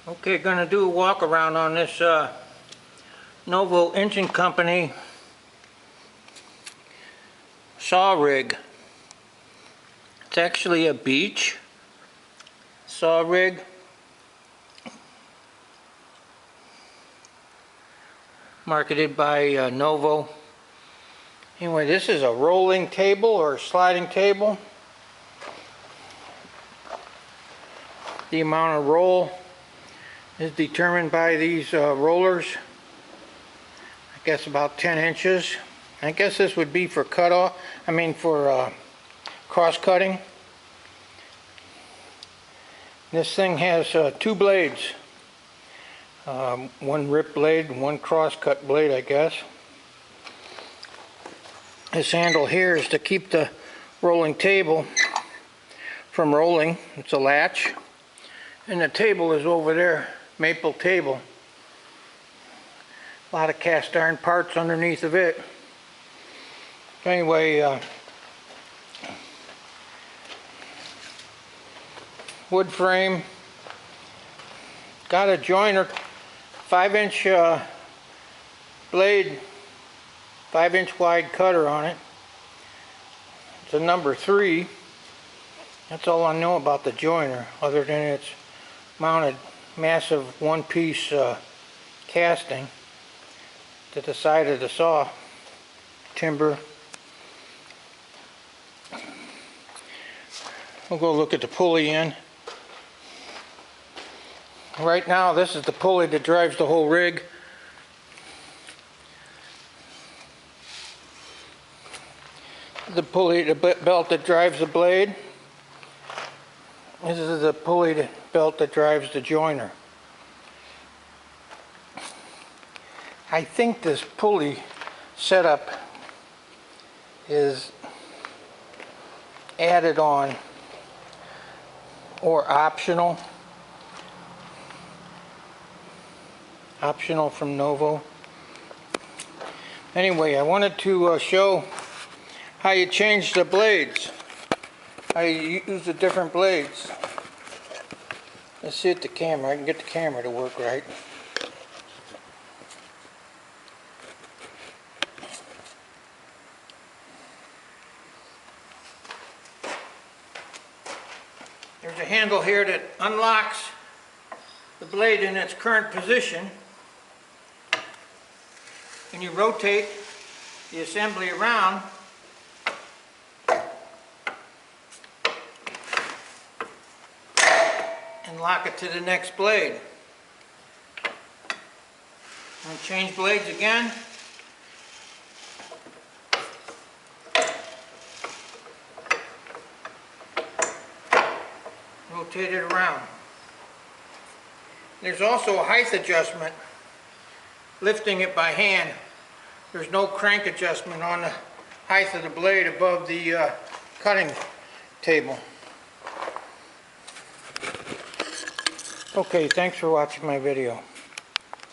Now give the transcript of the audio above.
Okay, gonna do a walk around on this Novo Engine Company saw rig. It's actually a beach saw rig. Marketed by Novo. Anyway, this is a rolling table or sliding table. The amount of roll is determined by these rollers. I guess about 10 inches. I guess this would be for cutoff. I mean for cross cutting. This thing has two blades. One rip blade and one cross cut blade, I guess. This handle here is to keep the rolling table from rolling. It's a latch. And the table is over there, maple table. A lot of cast iron parts underneath of it. Anyway, wood frame. Got a joiner, 5-inch blade, 5-inch wide cutter on it. It's a number 3. That's all I know about the joiner, other than it's mounted massive one-piece casting to the side of the saw timber. We'll go look at the pulley end. Right now, this is the pulley that drives the whole rig. The pulley, the belt that drives the blade. This is the pulley belt that drives the joiner. I think this pulley setup is added on or optional. Optional from Novo. Anyway, I wanted to show how you change the blades. How you use the different blades. Let's see at the camera. I can get the camera to work right. There's a handle here that unlocks the blade in its current position. And you rotate the assembly around and lock it to the next blade. And change blades again. Rotate it around. There's also a height adjustment, lifting it by hand. There's no crank adjustment on the height of the blade above the cutting table. Okay, thanks for watching my video.